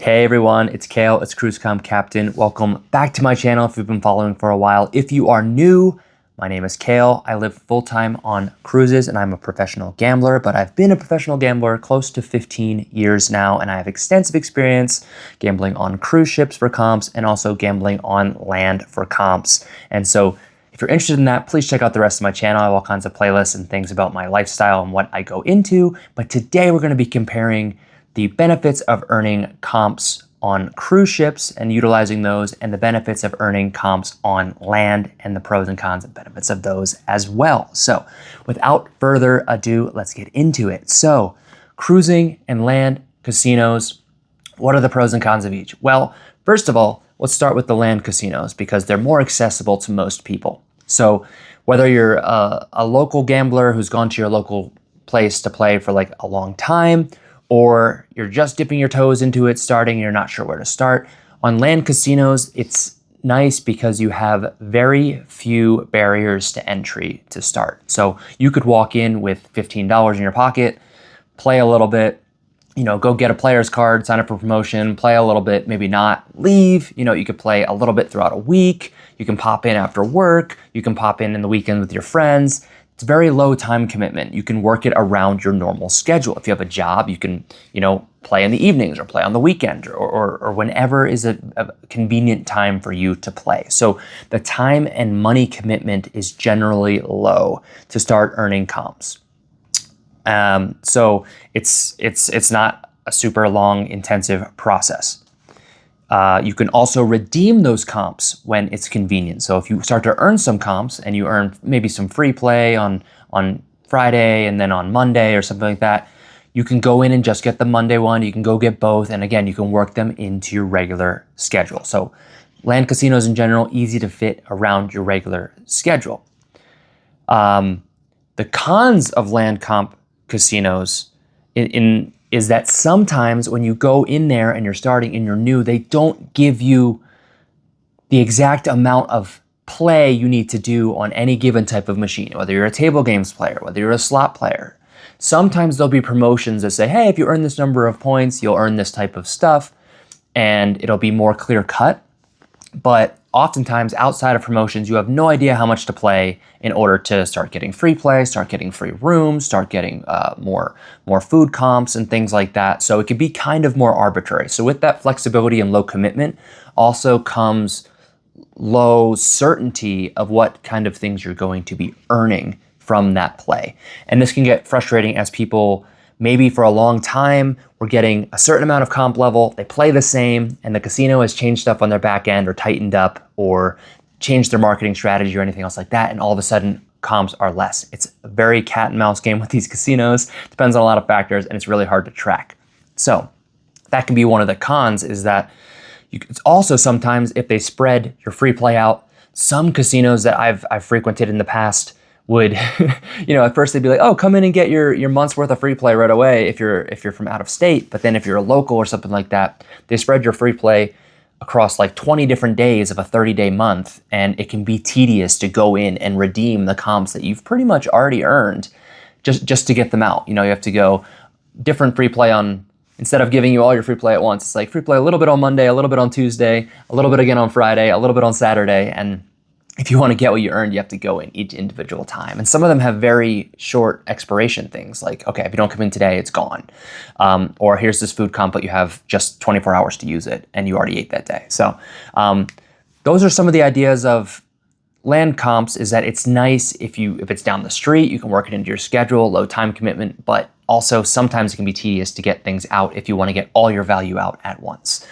Hey everyone, it's Kale, it's CruiseCom Captain. Welcome back to my channel if you've been following for a while. If you are new, my name is Kale. I live full-time on cruises and I'm a professional gambler, but I've been a professional gambler close to 15 years now, and I have extensive experience gambling on cruise ships for comps and also gambling on land for comps. And so if you're interested in that, please check out the rest of my channel. I have all kinds of playlists and things about my lifestyle and what I go into. But today we're going to be comparing the benefits of earning comps on cruise ships and utilizing those, and the benefits of earning comps on land and the pros and cons and benefits of those as well. So without further ado, let's get into it. So cruising and land casinos, what are the pros and cons of each? Well, first of all, let's start with the land casinos because they're more accessible to most people. So whether you're a local gambler who's gone to your local place to play for like a long time, or you're just dipping your toes into it, starting, you're not sure where to start. On land casinos, it's nice because you have very few barriers to entry to start. So you could walk in with $15 in your pocket, play a little bit, go get a player's card, sign up for promotion, play a little bit, maybe not, leave. You could play a little bit throughout a week. You can pop in after work. You can pop in the weekend with your friends. It's very low time commitment. You can work it around your normal schedule. If you have a job, you can, play in the evenings or play on the weekend or whenever is a convenient time for you to play. So the time and money commitment is generally low to start earning comps. So it's not a super long, intensive process. You can also redeem those comps when it's convenient. So if you start to earn some comps and you earn maybe some free play on Friday and then on Monday or something like that, you can go in and just get the Monday one. You can go get both. And again, you can work them into your regular schedule. So land casinos in general, easy to fit around your regular schedule. The cons of land comp casinos is that sometimes when you go in there and you're starting and you're new, they don't give you the exact amount of play you need to do on any given type of machine, whether you're a table games player, whether you're a slot player. Sometimes there'll be promotions that say, hey, if you earn this number of points, you'll earn this type of stuff, and it'll be more clear cut. But oftentimes outside of promotions, you have no idea how much to play in order to start getting free play, start getting free rooms, start getting more food comps and things like that. So it can be kind of more arbitrary. So with that flexibility and low commitment also comes low certainty of what kind of things you're going to be earning from that play. And this can get frustrating as people maybe for a long time we're getting a certain amount of comp level, they play the same, and the casino has changed stuff on their back end or tightened up or changed their marketing strategy or anything else like that, and all of a sudden comps are less. It's a very cat and mouse game with these casinos. Depends on a lot of factors, and it's really hard to track. So that can be one of the cons, is that it's also sometimes if they spread your free play out, some casinos that I've frequented in the past would, at first they'd be like, oh, come in and get your month's worth of free play right away if you're from out of state. But then if you're a local or something like that, they spread your free play across like 20 different days of a 30-day month. And it can be tedious to go in and redeem the comps that you've pretty much already earned just to get them out. You have to go different free play instead of giving you all your free play at once. It's like free play a little bit on Monday, a little bit on Tuesday, a little bit again on Friday, a little bit on Saturday. And if you want to get what you earned, you have to go in each individual time. And some of them have very short expiration things like, okay, if you don't come in today, it's gone. Or here's this food comp, but you have just 24 hours to use it and you already ate that day. So those are some of the ideas of land comps, is that it's nice if it's down the street, you can work it into your schedule, low time commitment, but also sometimes it can be tedious to get things out if you want to get all your value out at once.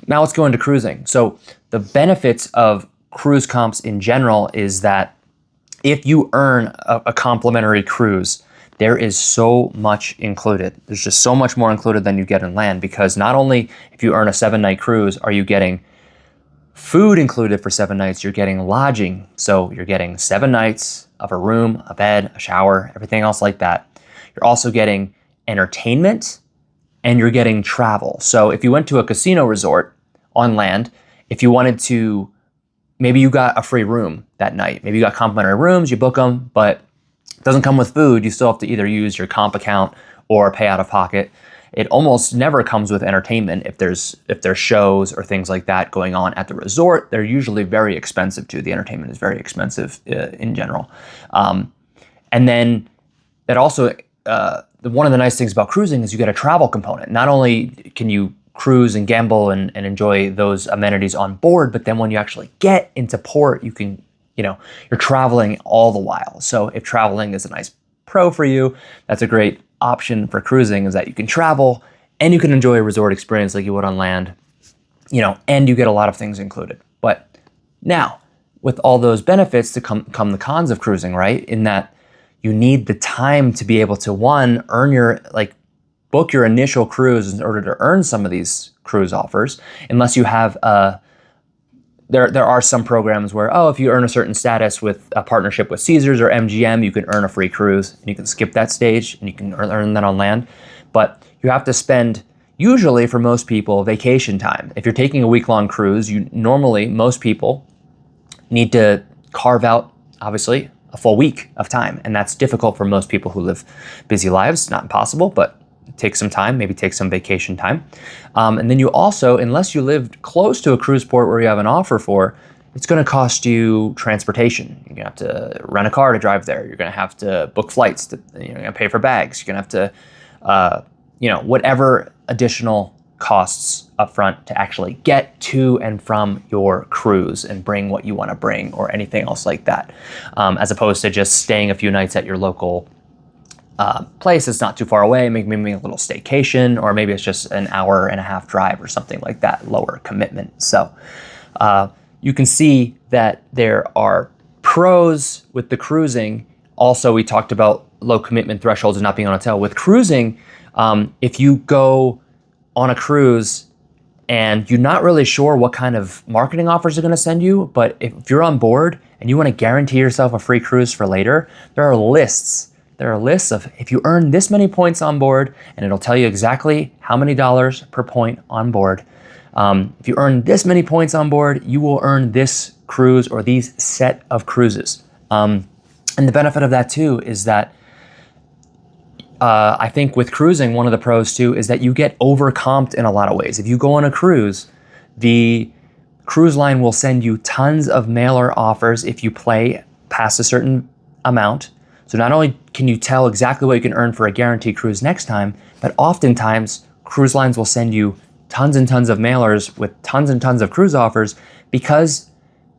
Now let's go into cruising. So the benefits of cruise comps in general is that if you earn a complimentary cruise, there is so much included. There's just so much more included than you get in land, because not only if you earn a 7-night cruise are you getting food included for 7 nights, you're getting lodging. So you're getting 7 nights of a room, a bed, a shower, everything else like that. You're also getting entertainment and you're getting travel. So if you went to a casino resort on land, if you wanted to, maybe you got a free room that night. Maybe you got complimentary rooms, you book them, but it doesn't come with food. You still have to either use your comp account or pay out of pocket. It almost never comes with entertainment. If there's shows or things like that going on at the resort, they're usually very expensive too. The entertainment is very expensive in general. And then that also, one of the nice things about cruising is you get a travel component. Not only can you cruise and gamble and enjoy those amenities on board, but then when you actually get into port, you can, you're traveling all the while. So if traveling is a nice pro for you, that's a great option for cruising, is that you can travel and you can enjoy a resort experience like you would on land, and you get a lot of things included. But now, with all those benefits to come the cons of cruising, right? In that you need the time to be able to, one, book your initial cruise in order to earn some of these cruise offers, unless you have there are some programs where, if you earn a certain status with a partnership with Caesars or MGM, you can earn a free cruise and you can skip that stage and you can earn that on land. But you have to spend, usually for most people, vacation time. If you're taking a week-long cruise, most people need to carve out, obviously, a full week of time. And that's difficult for most people who live busy lives. Not impossible, but take some time, maybe take some vacation time. And then you also, unless you live close to a cruise port where you have an offer for, it's going to cost you transportation. You're going to have to rent a car to drive there. You're going to have to book flights. You're going to pay for bags. You're going to have to, whatever additional costs up front to actually get to and from your cruise and bring what you want to bring or anything else like that, as opposed to just staying a few nights at your local place that's not too far away, maybe a little staycation, or maybe it's just an hour and a half drive or something like that, lower commitment. So you can see that there are pros with the cruising. Also, we talked about low commitment thresholds and not being on a hotel. With cruising, if you go on a cruise and you're not really sure what kind of marketing offers they're going to send you, but if you're on board and you want to guarantee yourself a free cruise for later, there are lists. There are lists of, if you earn this many points on board, and it'll tell you exactly how many dollars per point on board. If you earn this many points on board, you will earn this cruise or these set of cruises. And the benefit of that too is that I think with cruising, one of the pros too is that you get overcomped in a lot of ways. If you go on a cruise, the cruise line will send you tons of mailer offers if you play past a certain amount. So not only can you tell exactly what you can earn for a guaranteed cruise next time, but oftentimes cruise lines will send you tons and tons of mailers with tons and tons of cruise offers, because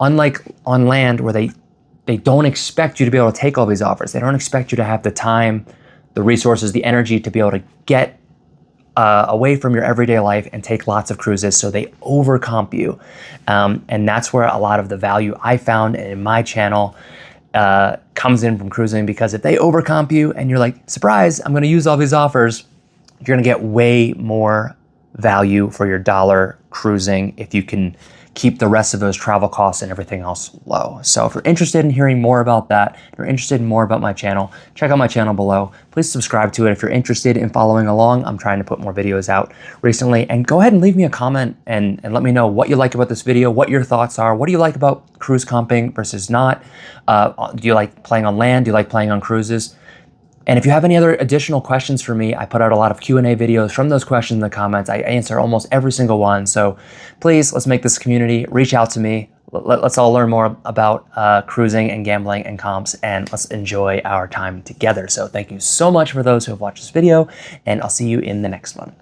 unlike on land where they don't expect you to be able to take all these offers, they don't expect you to have the time, the resources, the energy to be able to get away from your everyday life and take lots of cruises, so they overcomp you. And that's where a lot of the value I found in my channel comes in from cruising, because if they overcomp you and you're like, surprise, I'm going to use all these offers, you're going to get way more value for your dollar cruising if you can keep the rest of those travel costs and everything else low. So if you're interested in hearing more about that, if you're interested in more about my channel, check out my channel below. Please subscribe to it if you're interested in following along. I'm trying to put more videos out recently, and go ahead and leave me a comment and let me know what you like about this video, what your thoughts are. What do you like about cruise comping versus not? Do you like playing on land? Do you like playing on cruises? And if you have any other additional questions for me, I put out a lot of Q&A videos from those questions in the comments. I answer almost every single one. So please, let's make this community. Reach out to me. Let's all learn more about cruising and gambling and comps, and let's enjoy our time together. So thank you so much for those who have watched this video, and I'll see you in the next one.